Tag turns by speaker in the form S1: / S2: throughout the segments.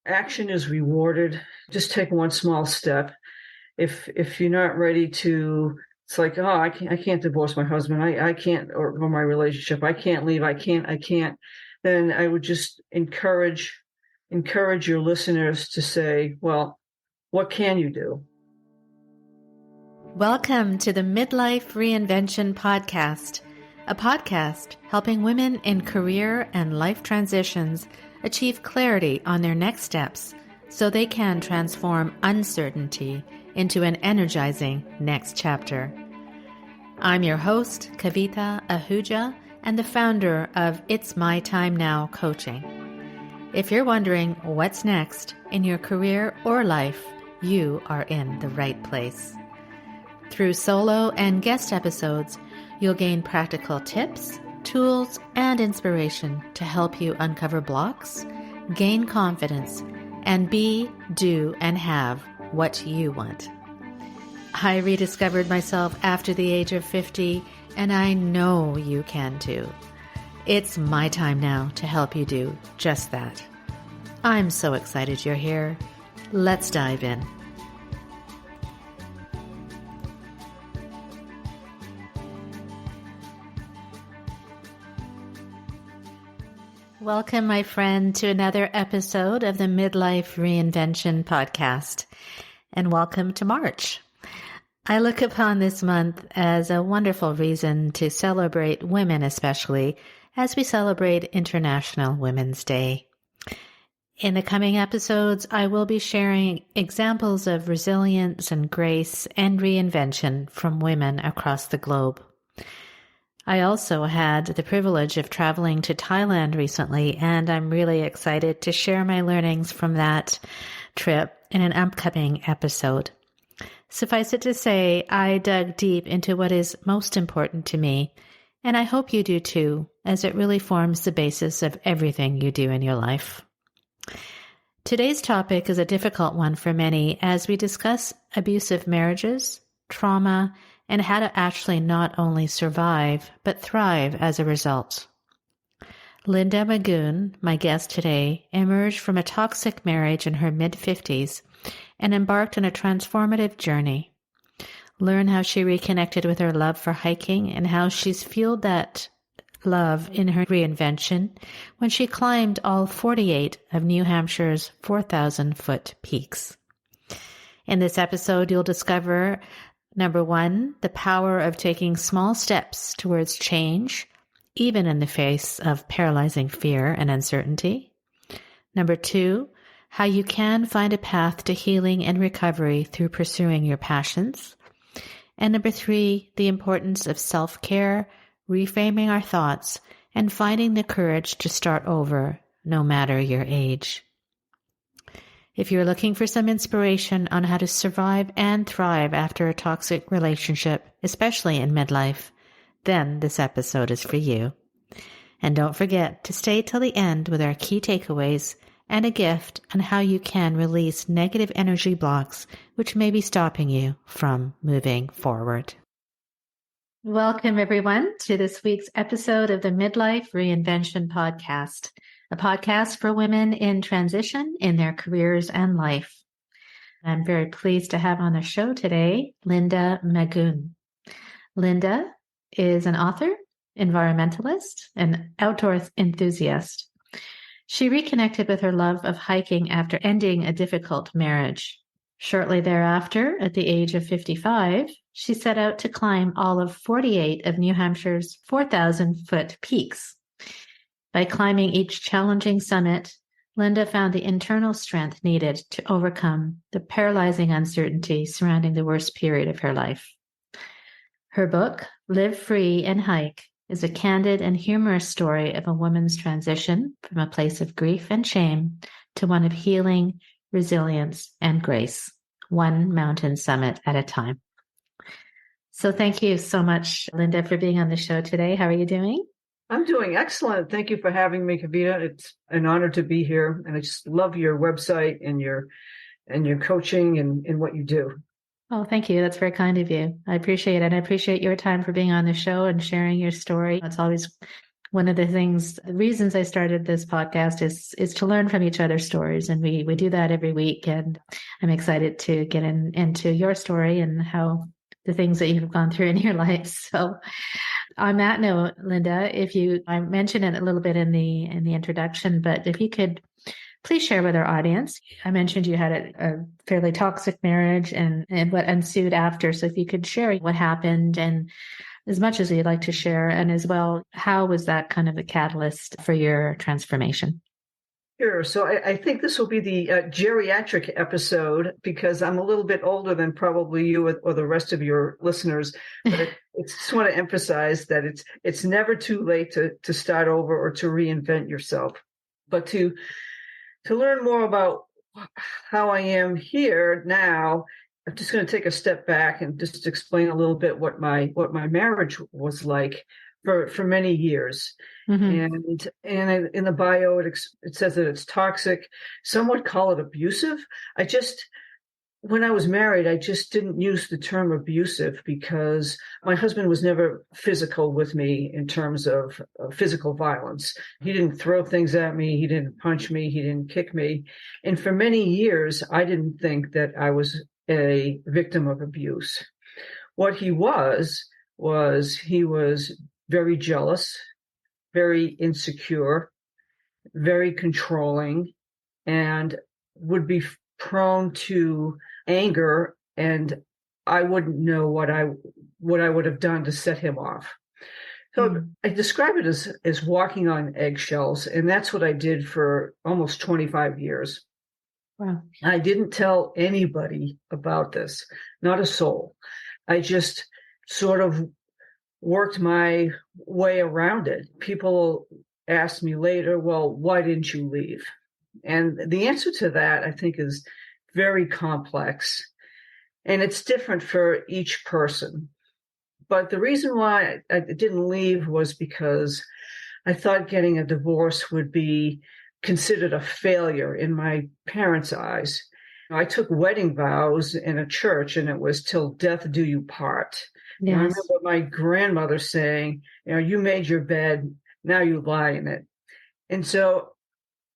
S1: action is rewarded. Just take one small step. If you're not ready to, it's like, oh, I can't divorce my husband. I can't, or my relationship. I can't leave. I can't. Then I would just encourage your listeners to say, well, what can you do?
S2: Welcome to the Midlife Reinvention Podcast, a podcast helping women in career and life transitions achieve clarity on their next steps so they can transform uncertainty into an energizing next chapter. I'm your host, Kavita Ahuja, and the founder of It's My Time Now Coaching. If you're wondering what's next in your career or life, you are in the right place. Through solo and guest episodes, you'll gain practical tips, tools, and inspiration to help you uncover blocks, gain confidence, and be, do, and have what you want. I rediscovered myself after the age of 50, and I know you can too. It's my time now to help you do just that. I'm so excited you're here. Let's dive in. Welcome, my friend, to another episode of the Midlife Reinvention Podcast, and welcome to March. I look upon this month as a wonderful reason to celebrate women, especially as we celebrate International Women's Day. In the coming episodes, I will be sharing examples of resilience and grace and reinvention from women across the globe. I also had the privilege of traveling to Thailand recently, and I'm really excited to share my learnings from that trip in an upcoming episode. Suffice it to say, I dug deep into what is most important to me, and I hope you do too, as it really forms the basis of everything you do in your life. Today's topic is a difficult one for many as we discuss abusive marriages, trauma, and how to actually not only survive, but thrive as a result. Linda Magoon, my guest today, emerged from a toxic marriage in her mid-50s and embarked on a transformative journey. Learn how she reconnected with her love for hiking and how she's fueled that love in her reinvention when she climbed all 48 of New Hampshire's 4,000-foot peaks. In this episode, you'll discover Number 1, the power of taking small steps towards change, even in the face of paralyzing fear and uncertainty. Number 2, how you can find a path to healing and recovery through pursuing your passions. And number 3, the importance of self-care, reframing our thoughts, and finding the courage to start over, no matter your age. If you're looking for some inspiration on how to survive and thrive after a toxic relationship, especially in midlife, then this episode is for you. And don't forget to stay till the end with our key takeaways and a gift on how you can release negative energy blocks which may be stopping you from moving forward. Welcome, everyone, to this week's episode of the Midlife Reinvention Podcast, a podcast for women in transition in their careers and life. I'm very pleased to have on the show today, Linda Magoon. Linda is an author, environmentalist, and outdoor enthusiast. She reconnected with her love of hiking after ending a difficult marriage. Shortly thereafter, at the age of 55, she set out to climb all of 48 of New Hampshire's 4,000-foot peaks. By climbing each challenging summit, Linda found the internal strength needed to overcome the paralyzing uncertainty surrounding the worst period of her life. Her book, Live Free and Hike, is a candid and humorous story of a woman's transition from a place of grief and shame to one of healing, resilience, and grace, one mountain summit at a time. So thank you so much, Linda, for being on the show today. How are you doing?
S1: I'm doing excellent. Thank you for having me, Kavita. It's an honor to be here. And I just love your website and your coaching and what you do.
S2: Oh, thank you. That's very kind of you. I appreciate it. And I appreciate your time for being on the show and sharing your story. It's always One of the reasons I started this podcast is to learn from each other's stories. And we do that every week. And I'm excited to get into your story and how the things that you've gone through in your life. So on that note, Linda, I mentioned it a little bit in the introduction, but if you could please share with our audience. I mentioned you had a fairly toxic marriage and what ensued after. So if you could share what happened and as much as you'd like to share, and as well, how was that kind of a catalyst for your transformation?
S1: Sure. So I think this will be the geriatric episode because I'm a little bit older than probably you or the rest of your listeners. But I just want to emphasize that it's never too late to start over or to reinvent yourself. But to learn more about how I am here now, I'm just going to take a step back and just explain a little bit what my marriage was like for many years. Mm-hmm. And in the bio, it says that it's toxic. Some would call it abusive. When I was married, I just didn't use the term abusive because my husband was never physical with me in terms of physical violence. He didn't throw things at me. He didn't punch me. He didn't kick me. And for many years, I didn't think that I was a victim of abuse. What he was very jealous, very insecure, very controlling, and would be prone to anger, and I wouldn't know what I would have done to set him off. So I describe it as walking on eggshells, and that's what I did for almost 25 years. Wow. I didn't tell anybody about this, not a soul. I just sort of worked my way around it. People asked me later, well, why didn't you leave? And the answer to that, I think, is very complex. And it's different for each person. But the reason why I didn't leave was because I thought getting a divorce would be considered a failure in my parents' eyes. I took wedding vows in a church, and it was till death do you part. Yes. And I remember my grandmother saying, you made your bed, now you lie in it. And so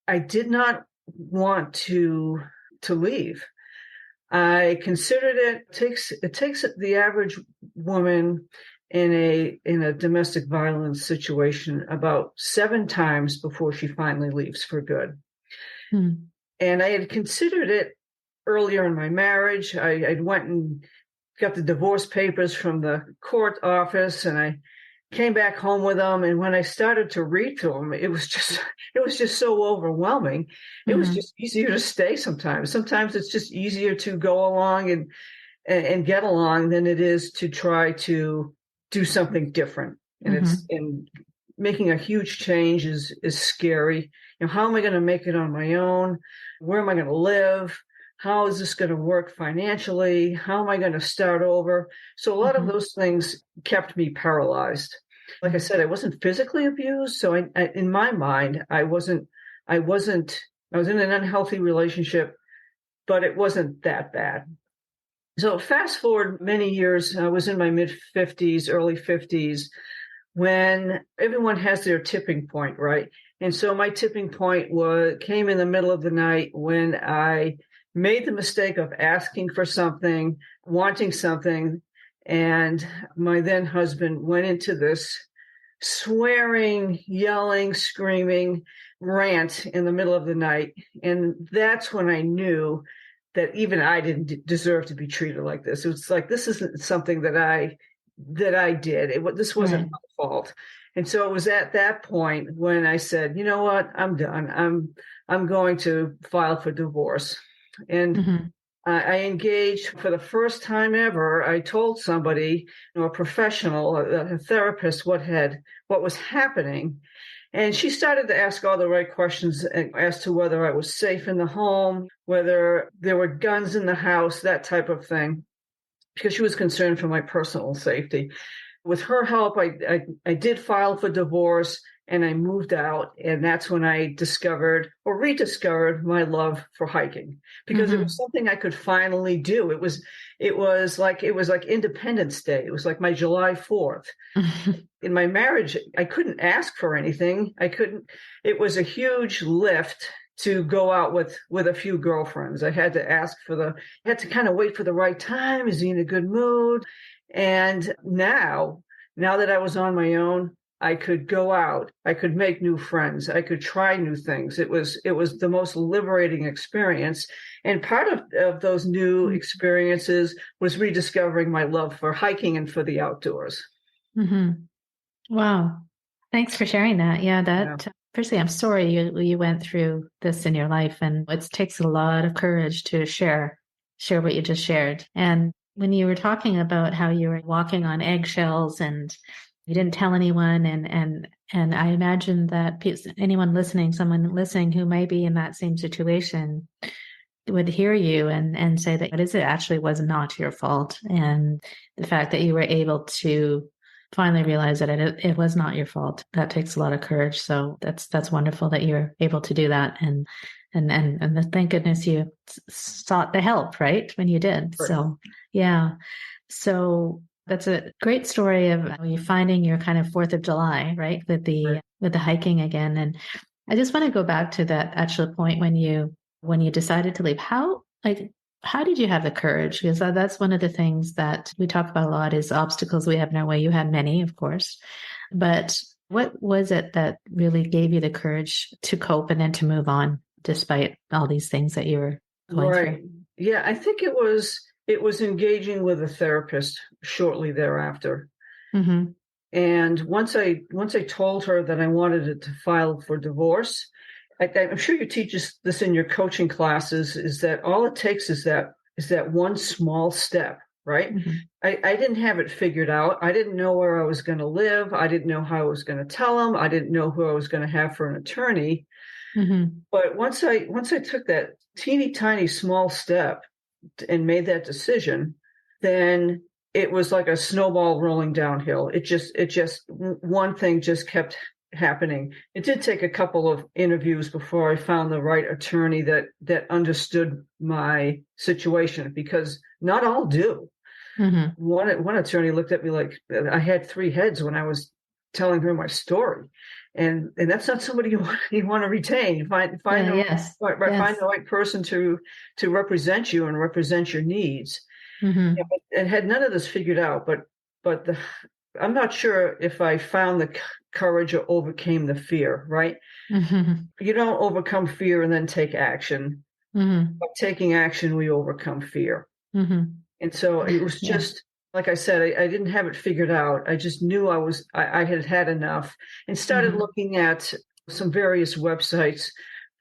S1: I did not want to leave. I considered it takes the average woman in a domestic violence situation about 7 times before she finally leaves for good. And I had considered it earlier in my marriage. I went and got the divorce papers from the court office, and I came back home with them. And when I started to read to them, it was just so overwhelming. It was just easier to stay sometimes. Sometimes it's just easier to go along and get along than it is to try to do something different. And making a huge change is scary. How am I going to make it on my own? Where am I going to live? How is this going to work financially? How am I going to start over? So a lot of those things kept me paralyzed. Like I said, I wasn't physically abused. So in my mind, I was in an unhealthy relationship, but it wasn't that bad. So fast forward many years, I was in my mid-50s, early 50s, when everyone has their tipping point, right? And so my tipping point came in the middle of the night when I made the mistake of asking for something, wanting something, and my then husband went into this swearing, yelling, screaming rant in the middle of the night. And that's when I knew that even I didn't deserve to be treated like this. It was like, this isn't something that I did. This wasn't my fault. And so it was at that point when I said, you know what, I'm done. I'm going to file for divorce. And I engaged for the first time ever. I told somebody, a professional, a therapist, what was happening. And she started to ask all the right questions as to whether I was safe in the home, whether there were guns in the house, that type of thing, because she was concerned for my personal safety. With her help, I did file for divorce, and I moved out. And that's when I discovered or rediscovered my love for hiking, because it was something I could finally do. It was like Independence Day. It was like my July 4th. In my marriage, I couldn't ask for anything. It was a huge lift to go out with a few girlfriends. I had to had to kind of wait for the right time. Is he in a good mood? And now that I was on my own, I could go out. I could make new friends. I could try new things. It was the most liberating experience. And part of those new experiences was rediscovering my love for hiking and for the outdoors.
S2: Mm-hmm. Wow. Thanks for sharing that. Yeah, firstly, I'm sorry you went through this in your life, and it takes a lot of courage to share what you just shared. And when you were talking about how you were walking on eggshells and you didn't tell anyone, and I imagine that someone listening who might be in that same situation would hear you and say that it actually was not your fault. And the fact that you were able to finally realize that it was not your fault, that takes a lot of courage. So that's wonderful that you're able to do that. And thank goodness you sought the help, right? When you did.
S1: Right.
S2: So, yeah. So that's a great story of you finding your kind of 4th of July, right? With the hiking again. And I just want to go back to that actual point when you decided to leave. How did you have the courage? Because that's one of the things that we talk about a lot is obstacles we have in our way. You had many, of course, but what was it that really gave you the courage to cope and then to move on despite all these things that you were going through?
S1: Yeah, I think it was engaging with a therapist shortly thereafter.
S2: Mm-hmm.
S1: And once I told her that I wanted to file for divorce, I'm sure you teach this in your coaching classes, is that all it takes is that one small step, right?
S2: Mm-hmm.
S1: I didn't have it figured out. I didn't know where I was going to live. I didn't know how I was going to tell him. I didn't know who I was going to have for an attorney.
S2: Mm-hmm.
S1: But once I took that teeny tiny small step and made that decision, then it was like a snowball rolling downhill. It just one thing just kept happening. It did take a couple of interviews before I found the right attorney that understood my situation, because not all do.
S2: Mm-hmm.
S1: One attorney looked at me like I had 3 heads when I was telling her my story, and that's not somebody you want to retain. Find the right person to represent you and represent your needs.
S2: Mm-hmm.
S1: Yeah, and had none of this figured out, but I'm not sure if I found the courage or overcame the fear, right?
S2: Mm-hmm.
S1: You don't overcome fear and then take action.
S2: Mm-hmm.
S1: By taking action, we overcome fear.
S2: Mm-hmm.
S1: And so it was just, like I said, I didn't have it figured out. I just knew I had had enough, and started looking at some various websites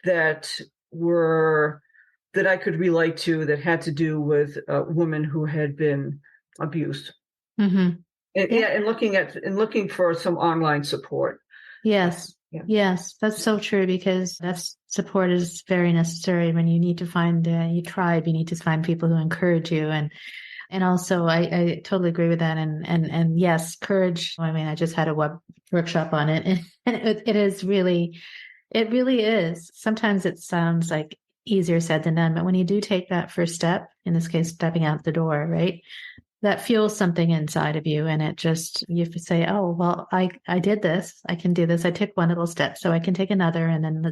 S1: that I could relate to, that had to do with women who had been abused.
S2: Mm-hmm.
S1: And looking for some online support.
S2: Yes.
S1: Yeah.
S2: Yes, that's so true, because that's support is very necessary when you need to find your tribe. You need to find people who encourage you, and also I totally agree with that. And yes, courage. I mean, I just had a workshop on it, and it really is. Sometimes it sounds like easier said than done, but when you do take that first step, in this case, stepping out the door, right? That fuels something inside of you, and you say, oh, well, I did this. I can do this. I took one little step, so I can take another, and then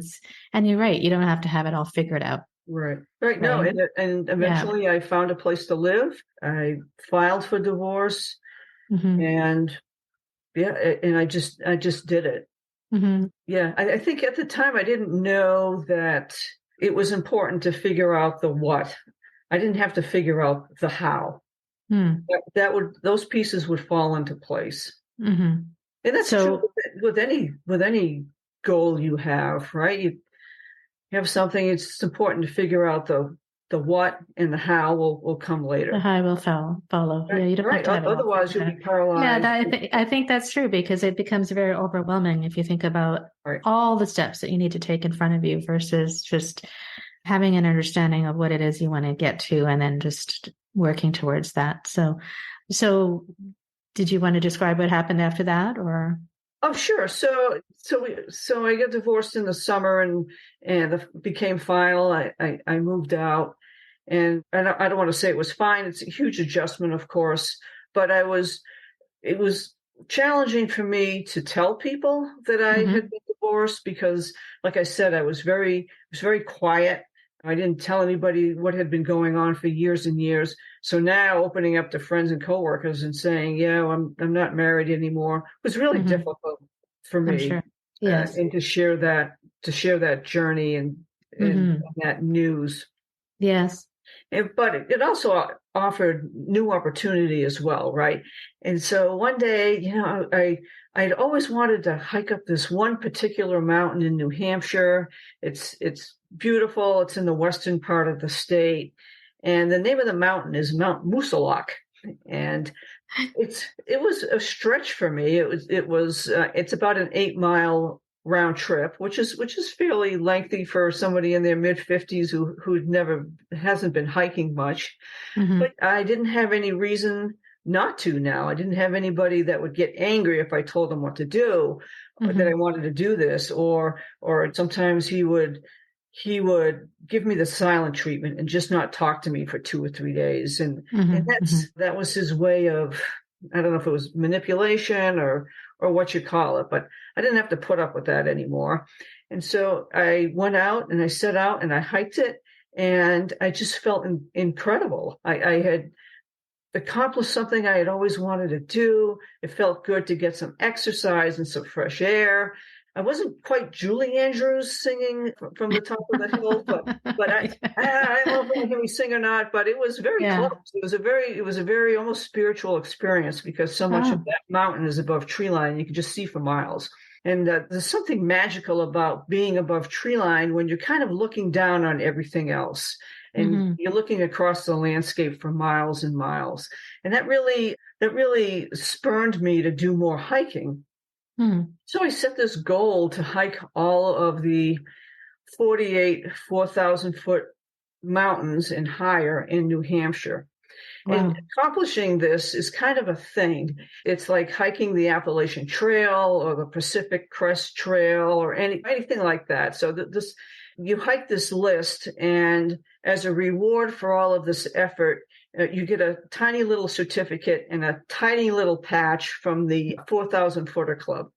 S2: and you're right. You don't have to have it all figured out.
S1: Right. No, and eventually I found a place to live. I filed for divorce, and I just did it.
S2: Mm-hmm.
S1: Yeah. I think at the time I didn't know that it was important to figure out the what. I didn't have to figure out the how. Those pieces would fall into place.
S2: Mm-hmm.
S1: And that's true with any goal you have, right? You have something, it's important to figure out the what, and the how will come later.
S2: The how will follow.
S1: Right.
S2: Yeah, you don't have to have
S1: Otherwise, you'll be paralyzed.
S2: Yeah, I think that's true, because it becomes very overwhelming if you think about all the steps that you need to take in front of you versus just having an understanding of what it is you want to get to, and then just working towards that. So did you want to describe what happened after that, or?
S1: Oh, sure. So I got divorced in the summer, and became final. I moved out, and I don't want to say it was fine. It's a huge adjustment, of course, but it was challenging for me to tell people that I had
S2: Mm-hmm.
S1: been divorced because, like I said, I was very quiet. I didn't tell anybody what had been going on for years and years. So now opening up to friends and coworkers and saying, yeah, I'm not married anymore was really
S2: Mm-hmm.
S1: difficult for
S2: I'm
S1: me,
S2: sure. Yes.
S1: and to share that journey and
S2: Mm-hmm.
S1: that news.
S2: Yes.
S1: But it also offered new opportunity as well, right? And so one day, I'd always wanted to hike up this one particular mountain in New Hampshire. It's beautiful. It's in the western part of the state, and the name of the mountain is Mount Musalak. And it was a stretch for me. It's about an 8 mile round trip, which is fairly lengthy for somebody in their mid-50s who'd never hasn't been hiking much.
S2: Mm-hmm.
S1: But I didn't have any reason not to now. I didn't have anybody that would get angry if I told them what to do, or that I
S2: Mm-hmm.
S1: wanted to do this, or sometimes he would give me the silent treatment and just not talk to me for 2 or 3 days. And
S2: Mm-hmm. Mm-hmm.
S1: that was his way of, I don't know if it was manipulation or what you call it, but I didn't have to put up with that anymore. And so I went out and I set out and I hiked it, and I just felt incredible. I had accomplished something I had always wanted to do. It felt good to get some exercise and some fresh air. I wasn't quite Julie Andrews singing from the top of the hill, but I don't know if you hear me sing or not. But it was very close.
S2: Yeah.
S1: It was a very almost spiritual experience because so much of
S2: Oh.
S1: that mountain is above tree line. You can just see for miles. And there's something magical about being above tree line when you're kind of looking down on everything else, and
S2: Mm-hmm.
S1: you're looking across the landscape for miles and miles. And that really spurned me to do more hiking.
S2: Mm-hmm.
S1: So I set this goal to hike all of the 48 4,000 foot mountains and higher in New Hampshire. And
S2: Wow.
S1: accomplishing this is kind of a thing. It's like hiking the Appalachian Trail or the Pacific Crest Trail or anything like that. So this you hike this list, and as a reward for all of this effort, you get a tiny little certificate and a tiny little patch from the 4,000 footer club.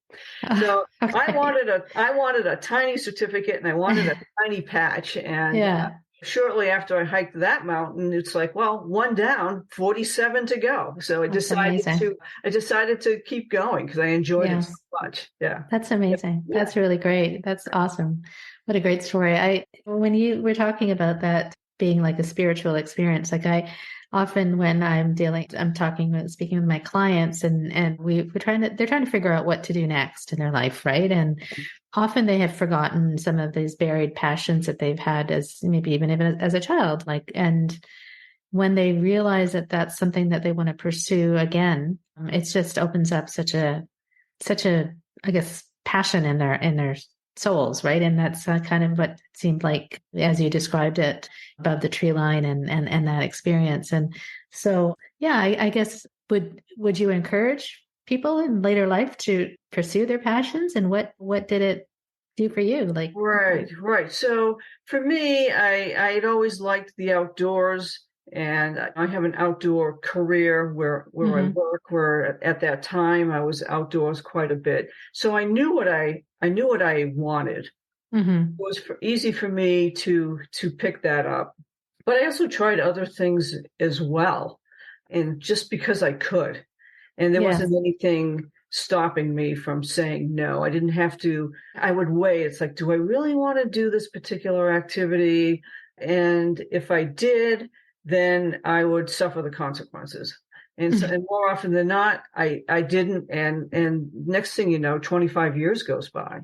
S1: So
S2: Okay.
S1: I wanted a tiny certificate and I wanted a tiny patch. And
S2: Yeah.
S1: shortly after I hiked that mountain, it's like, well, one down, 47 to go. So
S2: That's amazing.
S1: I decided to keep going because I enjoyed it so
S2: Yes.
S1: much. Yeah.
S2: That's amazing.
S1: Yeah.
S2: That's really great. That's awesome. What a great story. When you were talking about that being like a spiritual experience, like I often when I'm speaking with my clients and they're trying to figure out what to do next in their life, right? And often they have forgotten some of these buried passions that they've had as maybe even as a child, and when they realize that that's something that they want to pursue again, it just opens up such a I guess passion in their souls, right? And that's kind of what seemed like as you described it above the tree line and that experience. And so, yeah, I guess would you encourage people in later life to pursue their passions? And what did it do for you? Like,
S1: Right, right. So for me, I'd always liked the outdoors, and I have an outdoor career where I
S2: hmm
S1: work. Where at that time I was outdoors quite a bit, so I knew what I wanted. It
S2: hmm
S1: was easy for me to pick that up, but I also tried other things as well, and just because I could. And there wasn't
S2: yes,
S1: anything stopping me from saying no. I didn't have to, I would weigh, it's like, do I really want to do this particular activity? And if I did, then I would suffer the consequences. And more often than not, I didn't. And next thing you know, 25 years goes by.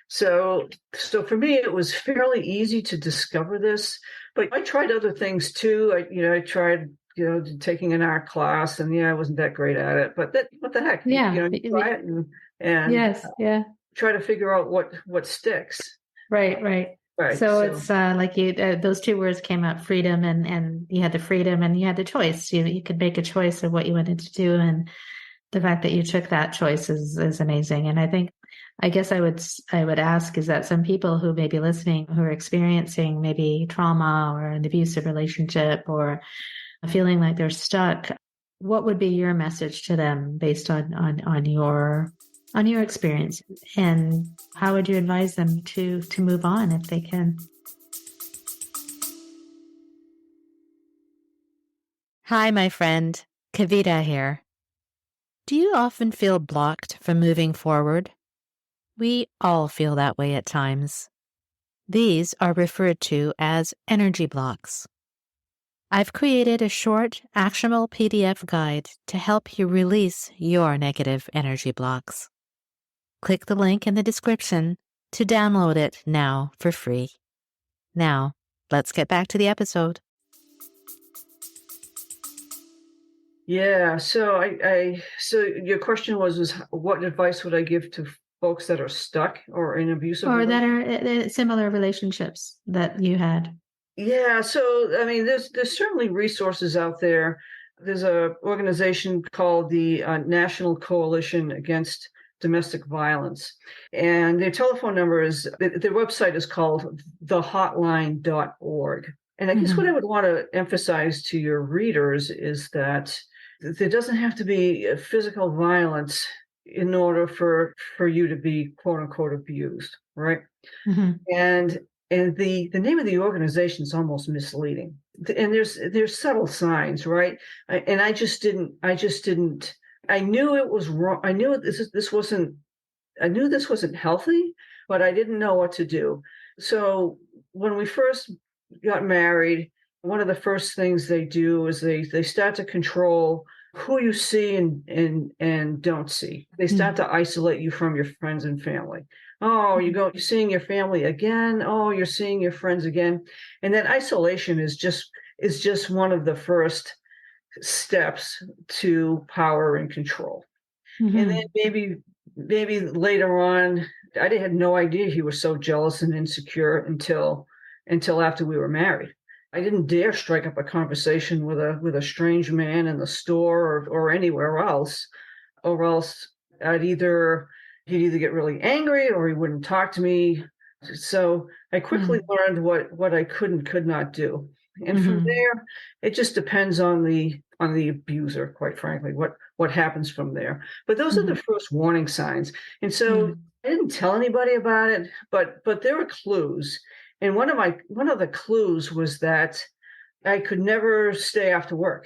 S1: So for me, it was fairly easy to discover this, but I tried other things too. I tried taking an art class, and yeah, I wasn't that great at it, but what the heck,
S2: yeah,
S1: you try it and
S2: yes, yeah.
S1: try to figure out what sticks.
S2: Right, right.
S1: Right.
S2: So
S1: So
S2: it's like those two words came out, freedom, and you had the freedom and you had the choice. You could make a choice of what you wanted to do, The fact that you took that choice is amazing. And I guess I would ask is that some people who may be listening who are experiencing maybe trauma or an abusive relationship or feeling like they're stuck, what would be your message to them based on your experience, and how would you advise them to move on if they can? Hi, my friend. Kavita here. Do you often feel blocked from moving forward? We all feel that way at times. These are referred to as energy blocks. I've created a short, actionable PDF guide to help you release your negative energy blocks. Click the link in the description to download it now for free. Now, let's get back to the episode.
S1: Yeah. So so your question was what advice would I give to folks that are stuck or in abusive
S2: Or that
S1: relationships?
S2: are similar relationships that you had.
S1: Yeah. So I mean, there's certainly resources out there. There's a organization called the National Coalition Against Domestic Violence, and their telephone number is their website is called thehotline.org. And I guess what I would want to emphasize to your readers is that there doesn't have to be physical violence in order for you to be quote unquote abused, right?
S2: Mm-hmm.
S1: And the name of the organization is almost misleading, and there's subtle signs, right? And I just didn't. I knew it was wrong. I knew this wasn't. I knew this wasn't healthy, but I didn't know what to do. So when we first got married, one of the first things they do is they start to control who you see and don't see. They start to isolate you from your friends and family. Oh, you're seeing your family again. Oh, you're seeing your friends again. And that isolation is just one of the first steps to power and control. And then maybe later on, I had no idea he was so jealous and insecure until after we were married. I didn't dare strike up a conversation with a strange man in the store or anywhere else, or else he'd either get really angry or he wouldn't talk to me. So I quickly learned what I could not do. And from there, it just depends on the abuser, quite frankly, what happens from there. But those are the first warning signs. And so I didn't tell anybody about it, but there were clues. And one of the clues was that I could never stay after work,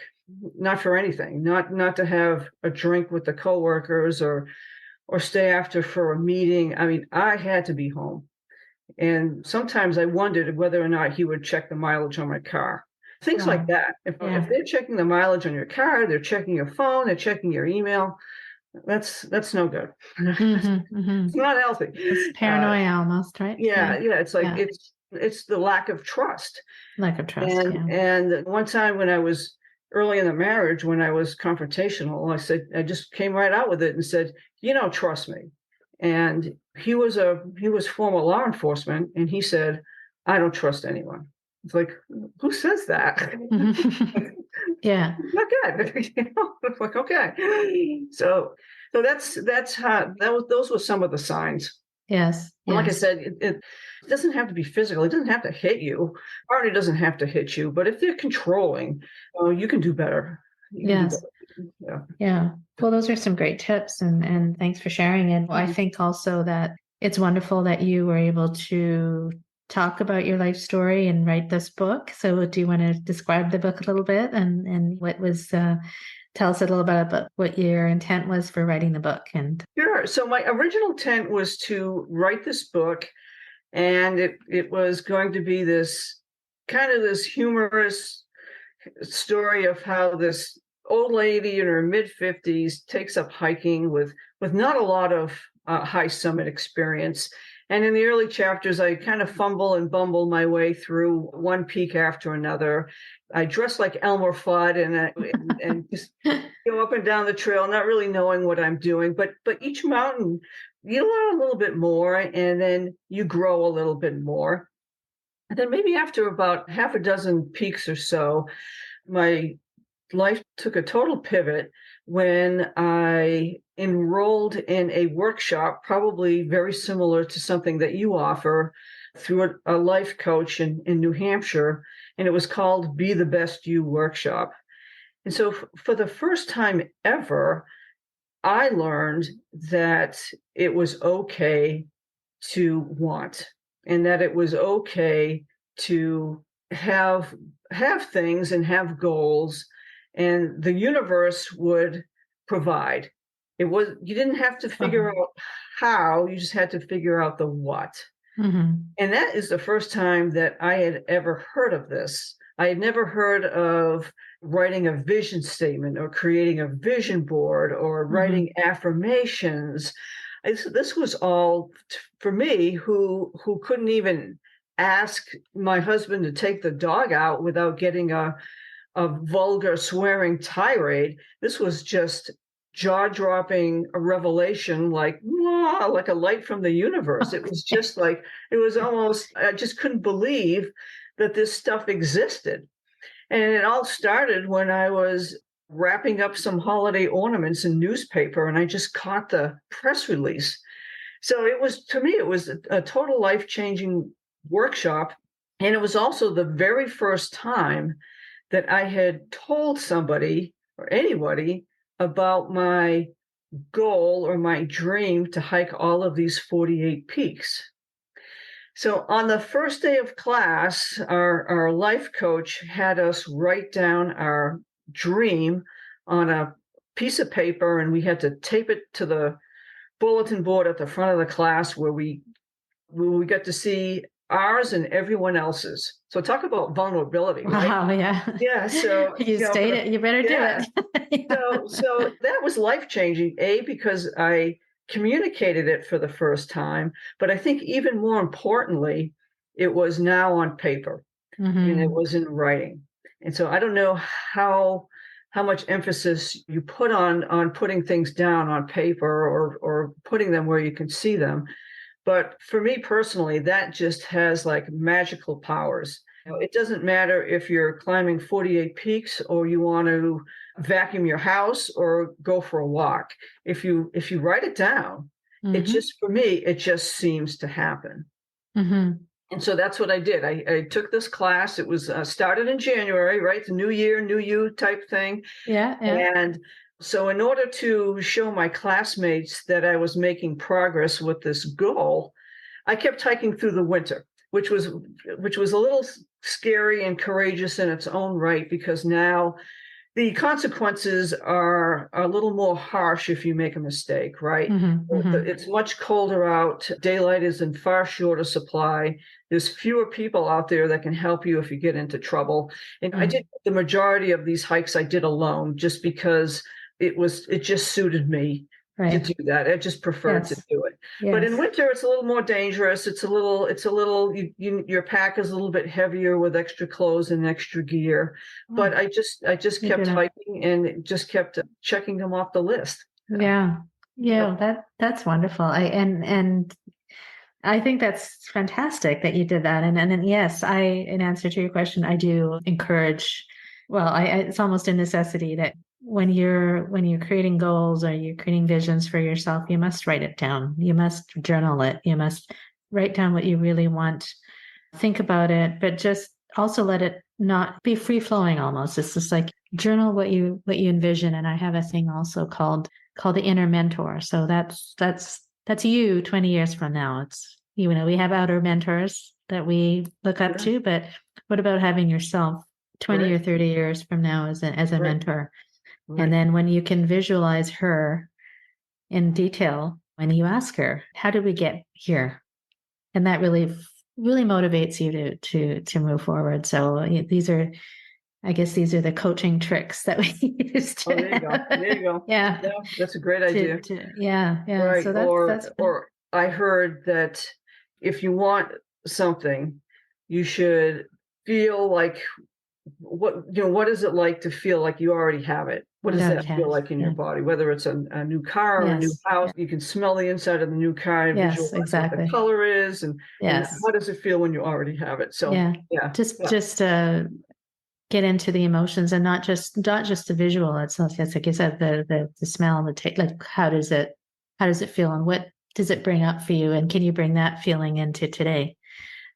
S1: not for anything, not to have a drink with the coworkers or stay after for a meeting. I mean, I had to be home. And sometimes I wondered whether or not he would check the mileage on my car. Things like that. If they're checking the mileage on your car, they're checking your phone, they're checking your email. That's no good. It's not healthy.
S2: It's paranoia almost, right?
S1: Yeah. It's like it's the lack of trust.
S2: Lack of trust.
S1: And one time when I was early in the marriage, when I was confrontational, I just came right out with it and said, "You don't trust me." And he was former law enforcement, and he said, "I don't trust anyone." It's like, who says that?
S2: Yeah.
S1: Not good. It's like, okay. So that's how those were some of the signs.
S2: Yes.
S1: And like I said, it doesn't have to be physical. It doesn't have to hit you. Party doesn't have to hit you. But if they're controlling, you can do better.
S2: Yes. Yeah. Well, those are some great tips, and thanks for sharing. And I think also that it's wonderful that you were able to talk about your life story and write this book. So do you want to describe the book a little bit and what was, tell us a little bit about what your intent was for writing the book? And
S1: Sure. So my original intent was to write this book, and it was going to be this humorous story of how this old lady in her mid-50s takes up hiking with not a lot of high summit experience. And in the early chapters, I kind of fumble and bumble my way through one peak after another. I dress like Elmer Fudd and just go up and down the trail, not really knowing what I'm doing. But each mountain, you learn a little bit more, and then you grow a little bit more. And then maybe after about half a dozen peaks or so, my life took a total pivot when I enrolled in a workshop, probably very similar to something that you offer through a life coach in New Hampshire. And it was called Be the Best You Workshop. And so for the first time ever, I learned that it was okay to want, and that it was okay to have things and have goals, and the universe would provide. It was, you didn't have to figure
S2: Uh-huh.
S1: out how, you just had to figure out the what.
S2: Mm-hmm.
S1: And that is the first time that I had ever heard of this. I had never heard of writing a vision statement or creating a vision board or
S2: Mm-hmm.
S1: writing affirmations. This was all for me, who couldn't even ask my husband to take the dog out without getting a vulgar swearing tirade. This was just jaw-dropping a revelation, like "Wah," like a light from the universe. It was just like, it was almost, I just couldn't believe that this stuff existed. And it all started when I was wrapping up some holiday ornaments in newspaper, and I just caught the press release. So it was, to me, it was a total life-changing workshop. And it was also the very first time that I had told somebody or anybody about my goal or my dream to hike all of these 48 peaks. So on the first day of class, our life coach had us write down our dream on a piece of paper, and we had to tape it to the bulletin board at the front of the class where we got to see ours and everyone else's. So talk about vulnerability, right?
S2: Wow, yeah.
S1: Yeah. So,
S2: You stated, you better do
S1: yeah.
S2: it. Yeah.
S1: So that was life changing, because I communicated it for the first time, but I think even more importantly, it was now on paper and it
S2: Mm-hmm.
S1: was in writing. And so I don't know how much emphasis you put on putting things down on paper, or putting them where you can see them. But for me personally, that just has like magical powers. It doesn't matter if you're climbing 48 peaks or you want to vacuum your house or go for a walk. If you write it down, it
S2: Mm-hmm.
S1: just, for me, it just seems to happen.
S2: Mm-hmm.
S1: And so that's what I did. I took this class. It was started in January, right? The new year, new you type thing.
S2: Yeah, yeah.
S1: And so, in order to show my classmates that I was making progress with this goal, I kept hiking through the winter, which was a little scary and courageous in its own right, because now the consequences are a little more harsh if you make a mistake, right?
S2: Mm-hmm. Mm-hmm.
S1: It's much colder out. Daylight is in far shorter supply. There's fewer people out there that can help you if you get into trouble. And I
S2: Mm.
S1: did the majority of these hikes I did alone, just because it just suited me to
S2: Right.
S1: do that. I just preferred to
S2: Yes.
S1: do it. But in
S2: Yes.
S1: winter, it's a little more dangerous. It's a little, your pack is a little bit heavier with extra clothes and extra gear. But
S2: Oh,
S1: I just
S2: you
S1: kept
S2: did it.
S1: hiking and just kept checking them off the list.
S2: Yeah.
S1: Yep.
S2: Yeah, that's wonderful. And I think that's fantastic that you did that. And then yes, in answer to your question, I do encourage, well, it's almost a necessity that when you're creating goals or you're creating visions for yourself, you must write it down. You must journal it. You must write down what you really want. Think about it, but just also let it not be free flowing almost. It's just like journal what you envision. And I have a thing also called the inner mentor. So that's you 20 years from now. It's, we have outer mentors that we look up
S1: Yeah.
S2: to, but what about having yourself 20
S1: Right.
S2: or 30 years from now as a
S1: Right.
S2: mentor? And
S1: Right.
S2: then when you can visualize her in detail, when you ask her, how did we get here? And that really motivates you to move forward. So I guess these are the coaching tricks that we use
S1: Oh, there you go. There you go.
S2: yeah,
S1: Yeah, that's a great idea.
S2: yeah.
S1: Right.
S2: So that's
S1: Or I heard that if you want something, you should feel like, what is it like to feel like you already have it? What
S2: what
S1: does
S2: I
S1: that
S2: would
S1: feel
S2: have.
S1: like in your
S2: Yeah.
S1: body? Whether it's a new car or a new
S2: Yes.
S1: house,
S2: Yeah.
S1: you can smell the inside of the new car and
S2: Yes,
S1: visualize what the
S2: exactly.
S1: color is, and
S2: Yes.
S1: how does it feel when you already have it? So
S2: Yeah.
S1: yeah,
S2: Just
S1: yeah,
S2: just get into the emotions and not just the visual. It's like you said, the smell and the taste. Like how does it feel, and what does it bring up for you, and can you bring that feeling into today?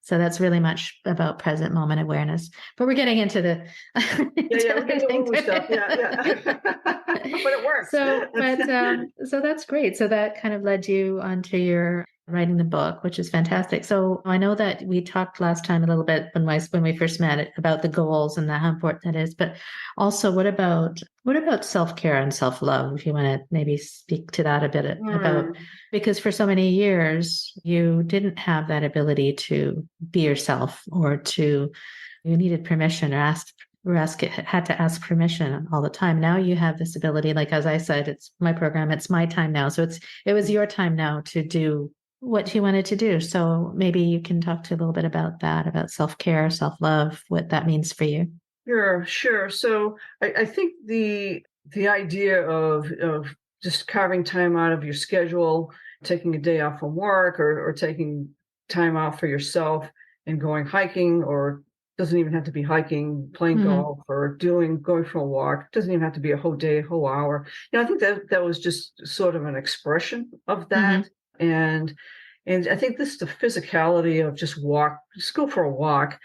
S2: So that's really much about present moment awareness. But we're getting into the
S1: Yeah, we're getting the woo-woo stuff. Yeah. But it works.
S2: So that's great. So that kind of led you onto your writing the book, which is fantastic. So I know that we talked last time a little bit when we first met about the goals and how important that is. But also, what about self-care and self-love? If you want to maybe speak to that a bit about, because for so many years you didn't have that ability to be yourself, or you needed permission, had to ask permission all the time. Now you have this ability, like as I said, it's my program, it's my time now. So it was your time now to do what you wanted to do. So maybe you can talk to a little bit about that, about self-care, self-love, what that means for you.
S1: Sure. So I think the idea of just carving time out of your schedule, taking a day off from work, or taking time out for yourself and going hiking, or doesn't even have to be hiking, playing golf, or going for a walk. Doesn't even have to be a whole day, a whole hour. I think that was just sort of an expression of that. And I think the physicality of just go for a walk,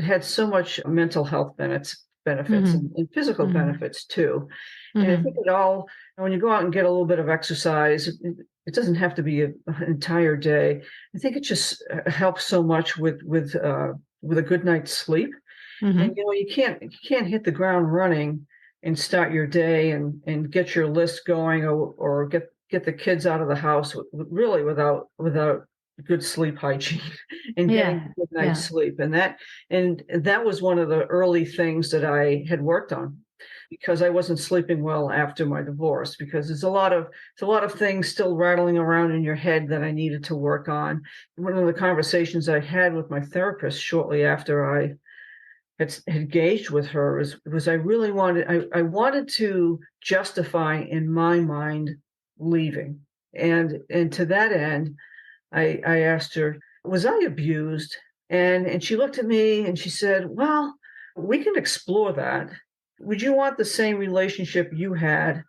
S1: had so much mental health benefits and physical benefits too. And I think when you go out and get a little bit of exercise, it doesn't have to be an entire day. I think it just helps so much with a good night's sleep. And you can't hit the ground running and start your day and get your list going, or get the kids out of the house really without good sleep hygiene and getting a good night's sleep. And that was one of the early things that I had worked on, because I wasn't sleeping well after my divorce, because there's a lot of things still rattling around in your head that I needed to work on. One of the conversations I had with my therapist shortly after I had engaged with her was I really wanted to justify in my mind leaving. And to that end, I asked her, was I abused? And she looked at me and she said, well, we can explore that. Would you want the same relationship you had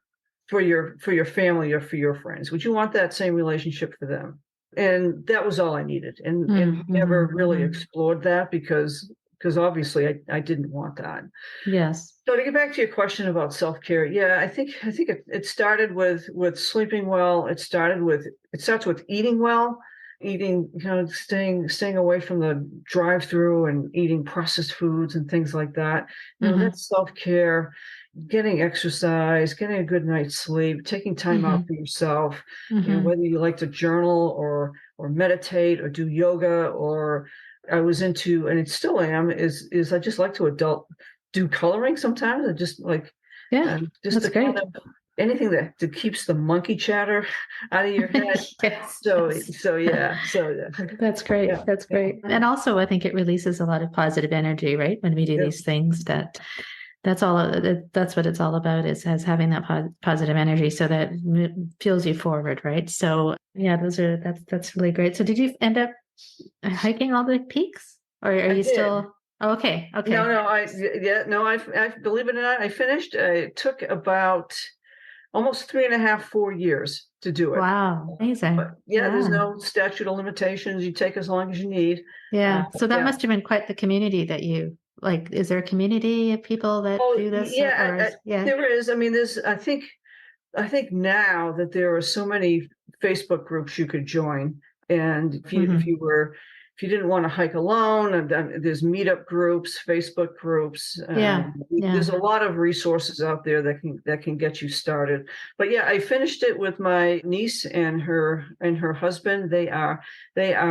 S1: for your family or for your friends? Would you want that same relationship for them? And that was all I needed. And never really explored that, because obviously I didn't want that.
S2: Yes.
S1: So to get back to your question about self-care, I think it started with sleeping well. It starts with eating well, staying away from the drive-through and eating processed foods and things like that. That's self-care. Getting exercise, getting a good night's sleep, taking time out for yourself. Whether you like to journal or meditate or do yoga, or I was into, and it still am, is I just like to do coloring sometimes. I just like just
S2: that's great.
S1: Anything that keeps the monkey chatter out of your head.
S2: Yes.
S1: Yeah.
S2: That's great.
S1: Yeah.
S2: That's great. And also, I think it releases a lot of positive energy, right? When we do these things, that's what it's all about, is having that positive energy, so that fuels you forward, right? So that's really great. So did you end up hiking all the peaks, or are you still? Oh, okay.
S1: No, I believe it or not, I finished. It took about almost 3.5-4 years to do it.
S2: Wow, amazing.
S1: But there's no statute of limitations. You take as long as you need.
S2: So that must have been quite the community that you like. Is there a community of people that do this?
S1: There is. I mean, I think now that there are so many Facebook groups you could join, and if you didn't want to hike alone, and there's meetup groups, Facebook groups. There's a lot of resources out there that can get you started. But I finished it with my niece and her husband. They are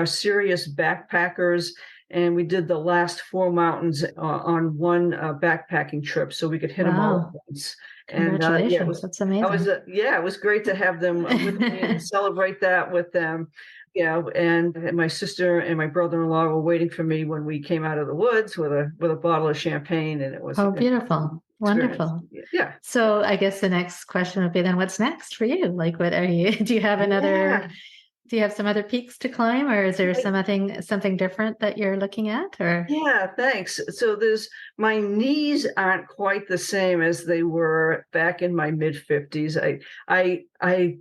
S1: serious backpackers. And we did the last 4 mountains on one backpacking trip, so we could hit them all at once.
S2: Congratulations. That's amazing.
S1: It was great to have them with me and celebrate that with them. And my sister and my brother-in-law were waiting for me when we came out of the woods with a bottle of champagne, and it was
S2: beautiful. Wonderful.
S1: Yeah.
S2: So I guess the next question would be, then what's next for you? Like, what are you? Do you have another Do you have some other peaks to climb, or is there something different that you're looking at? Or
S1: Yeah, thanks. So there's my knees aren't quite the same as they were back in my mid-50s. I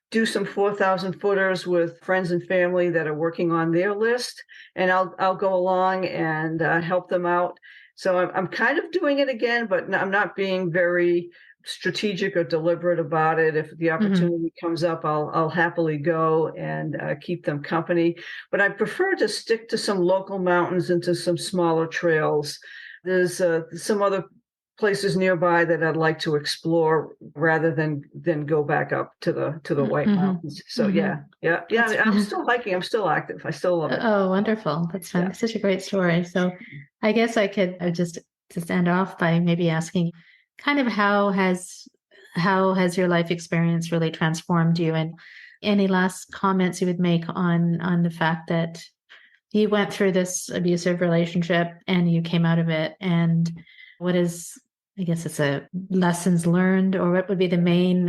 S1: do some 4,000 footers with friends and family that are working on their list, and I'll go along and help them out. So I'm kind of doing it again, but I'm not being very strategic or deliberate about it. If the
S2: Mhm.
S1: opportunity comes up, I'll happily go and keep them company, but I prefer to stick to some local mountains and to some smaller trails. There's some other places nearby that I'd like to explore rather than go back up to the White
S2: Mhm.
S1: Mountains. So
S2: Mhm.
S1: yeah. I'm still hiking. I'm still active. I still love it.
S2: Oh, wonderful. That's fun.
S1: Yeah.
S2: That's such a great story. So I guess I just end off by maybe asking kind of how has your life experience really transformed you, and any last comments you would make on the fact that you went through this abusive relationship and you came out of it, and what is, I guess it's a lessons learned, or what would be the main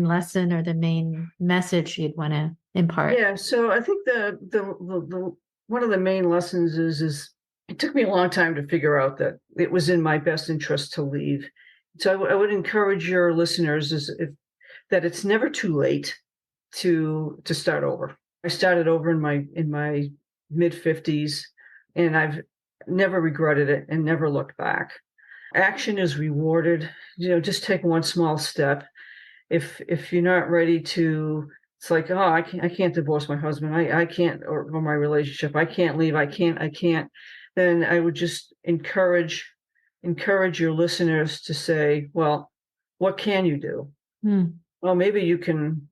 S2: lesson or the main message you'd want to impart?
S1: Yeah, so I think the one of the main lessons is it took me a long time to figure out that it was in my best interest to leave. So I would encourage your listeners that it's never too late to start over. I started over in my mid-50s, and I've never regretted it and never looked back. Action is rewarded. Just take one small step. If you're not ready to, it's like, oh, I can't divorce my husband. I can't, or my relationship. I can't leave. I can't. Then I would just encourage your listeners to say, well, what can you do?
S2: Hmm.
S1: Well, maybe you can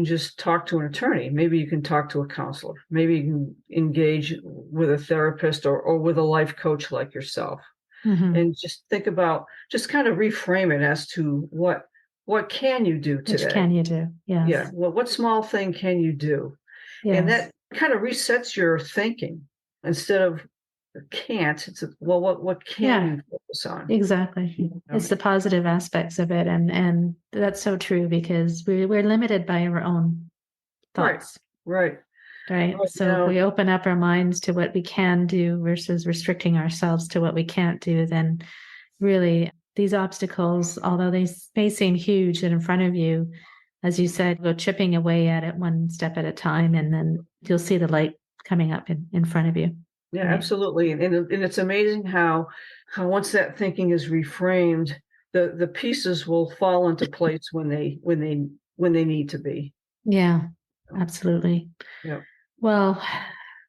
S1: just talk to an attorney. Maybe you can talk to a counselor. Maybe you can engage with a therapist or with a life coach like yourself,
S2: Hmm.
S1: and just think about, just kind of reframe it as to what can you do
S2: Which
S1: today?
S2: can you do?
S1: Yeah.
S2: Yes.
S1: Well, what small thing can you do? And
S2: Yes.
S1: that kind of resets your thinking. Instead of can't, well, what can
S2: Yeah,
S1: you focus on?
S2: exactly. It's the positive aspects of it. And that's so true because we're limited by our own
S1: Right.
S2: thoughts,
S1: Right.
S2: right?
S1: Right.
S2: So if we open up our minds to what we can do versus restricting ourselves to what we can't do, then really these obstacles, although they may seem huge and in front of you, as you said, go chipping away at it one step at a time, and then you'll see the light coming up in front of you.
S1: Yeah,
S2: Right.
S1: absolutely. And it's amazing how once that thinking is reframed, the pieces will fall into place when they need to be.
S2: Yeah,
S1: So,
S2: absolutely.
S1: yeah.
S2: Well,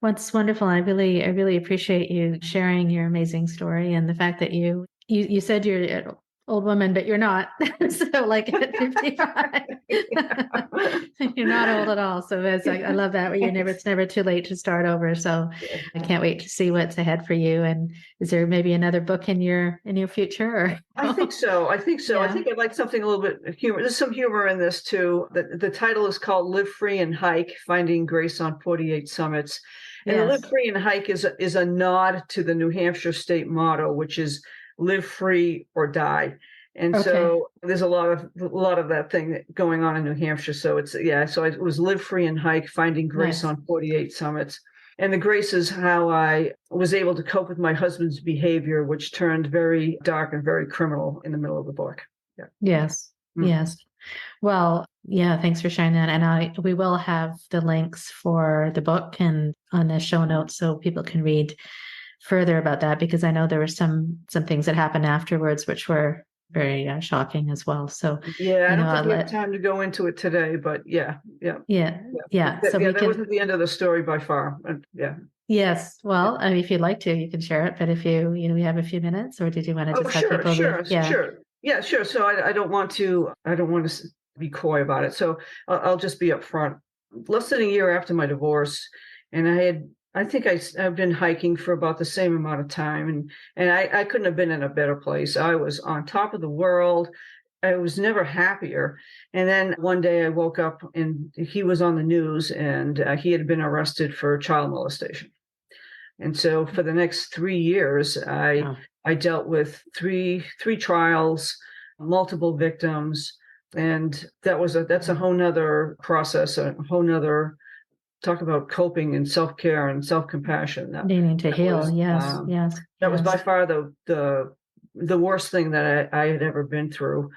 S2: what's wonderful. I really appreciate you sharing your amazing story and the fact that you said you're an old woman, but you're not. So like at 55, you're not old at all. So I love that. It's never too late to start over. So I can't wait to see what's ahead for you. And is there maybe another book in your future? Or
S1: I think so. I think so. I
S2: yeah,
S1: think I'd like something a little bit humor. There's some humor in this too. The title is called "Live Free and Hike: Finding Grace on 48 Summits," and the "Live
S2: yes,
S1: Free and Hike" is a nod to the New Hampshire state motto, which is "Live free or die." And
S2: okay,
S1: so there's a lot of that thing going on in New Hampshire. So it's, yeah. So it was "Live Free and Hike: Finding Grace
S2: nice.
S1: on 48 Summits." And the grace is how I was able to cope with my husband's behavior, which turned very dark and very criminal in the middle of the book. Yeah.
S2: Yes,
S1: Mm.
S2: yes. Well, yeah, thanks for sharing that. And we will have the links for the book and on the show notes so people can read further about that, because I know there were some things that happened afterwards which were very shocking as well. So,
S1: Yeah, I don't think
S2: I'll
S1: we have
S2: let,
S1: time to go into it today, but yeah, yeah,
S2: yeah,
S1: yeah.
S2: yeah. So
S1: Yeah,
S2: we
S1: that
S2: can,
S1: wasn't the end of the story by far. Yeah,
S2: yes.
S1: yeah.
S2: Well, I mean, if you'd like to, you can share it. But if we have a few minutes, or did you want to
S1: Oh,
S2: just have
S1: sure,
S2: people read?
S1: sure,
S2: Yeah.
S1: sure. Yeah, sure. So I don't want to be coy about it. So I'll just be upfront. Less than a year after my divorce, and I think I've been hiking for about the same amount of time, and I couldn't have been in a better place. I was on top of the world. I was never happier. And then one day I woke up and he was on the news, and he had been arrested for child molestation. And so for the next 3 years, I
S2: Oh,
S1: I dealt with three trials, multiple victims, And that's a whole nother process, a whole nother talk about coping and self-care and self-compassion.
S2: Needing to heal.
S1: Was,
S2: Yes.
S1: that was by far the worst thing that I had ever been through.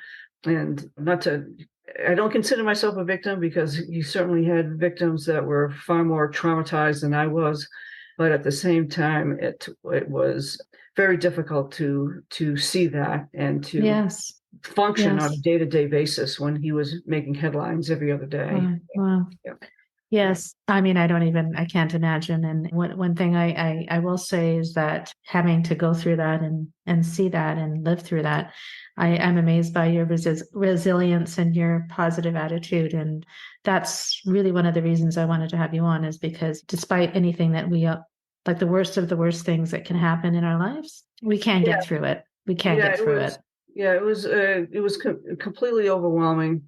S1: And I don't consider myself a victim, because you certainly had victims that were far more traumatized than I was. But at the same time, it was very difficult to see that and to function on a day-to-day basis when he was making headlines every other day.
S2: Wow.
S1: Yeah.
S2: Yes. I mean, I can't imagine. And one thing I will say is that having to go through that and see that and live through that, I am amazed by your resilience and your positive attitude. And that's really one of the reasons I wanted to have you on, is because despite anything that like the worst of the worst things that can happen in our lives, we can get through it. We can get through it.
S1: Yeah, it was completely overwhelming.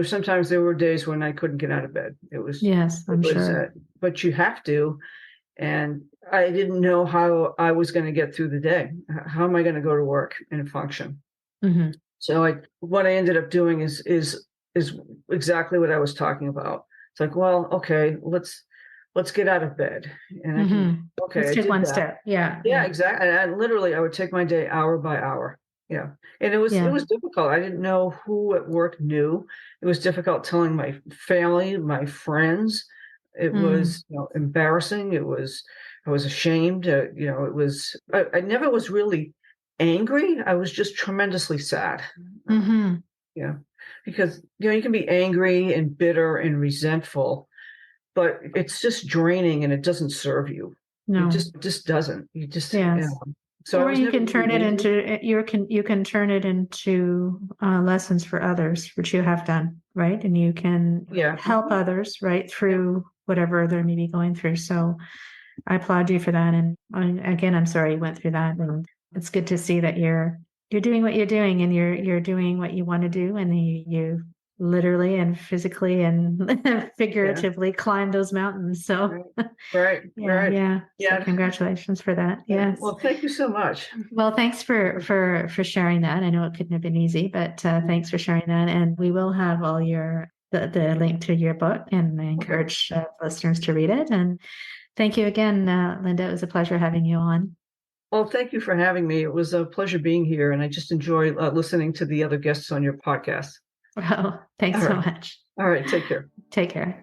S1: Sometimes there were days when I couldn't get out of bed.
S2: I'm sure.
S1: But you have to. And I didn't know how I was going to get through the day. How am I going to go to work and function?
S2: Mm-hmm.
S1: So what I ended up doing is exactly what I was talking about. It's like, well, okay, let's get out of bed. And
S2: let's take one step. Yeah,
S1: exactly. And I would take my day hour by hour. Yeah. And it was difficult. I didn't know who at work knew. It was difficult telling my family, my friends. It was embarrassing. I was ashamed. I never was really angry. I was just tremendously sad. Yeah. Because, you can be angry and bitter and resentful, but it's just draining and it doesn't serve you. No. It just doesn't. You just, So
S2: or you can turn it into you can turn it into lessons for others, which you have done, right? And you can help others, right, through whatever they may be going through. So I applaud you for that. And again, I'm sorry you went through that. And it's good to see that you're doing what you're doing, and you're doing what you want to do, and you literally and physically and figuratively climb those mountains. So
S1: right.
S2: So congratulations for that. Yes.
S1: Well, thank you so much.
S2: Well, thanks for sharing that. I know it couldn't have been easy, but thanks for sharing that. And we will have all the link to your book, and I encourage listeners to read it. And thank you again, Linda. It was a pleasure having you on.
S1: Well, thank you for having me. It was a pleasure being here, and I just enjoy listening to the other guests on your podcast.
S2: Oh, thanks so much.
S1: All right. Take care.
S2: Take care.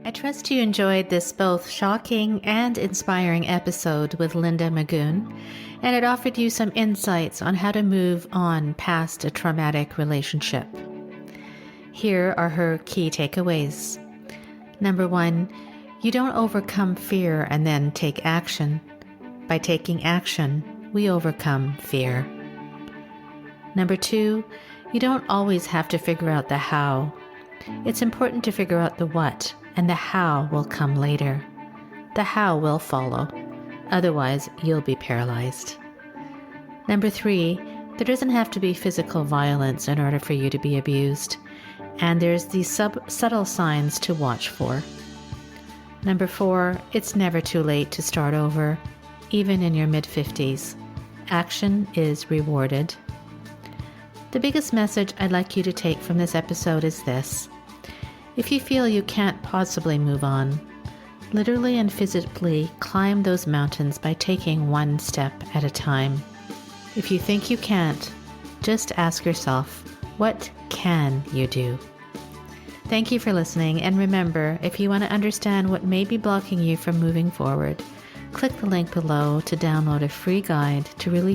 S2: I trust you enjoyed this both shocking and inspiring episode with Linda Magoon, and it offered you some insights on how to move on past a traumatic relationship. Here are her key takeaways. Number 1, you don't overcome fear and then take action. By taking action, we overcome fear. Number 2, you don't always have to figure out the how. It's important to figure out the what, and the how will come later. The how will follow. Otherwise, you'll be paralyzed. Number 3, there doesn't have to be physical violence in order for you to be abused. And there's these subtle signs to watch for. Number 4, it's never too late to start over, even in your mid-50s. Action is rewarded. The biggest message I'd like you to take from this episode is this. If you feel you can't possibly move on, literally and physically climb those mountains by taking one step at a time. If you think you can't, just ask yourself, what can you do? Thank you for listening, and remember, if you want to understand what may be blocking you from moving forward, click the link below to download a free guide to release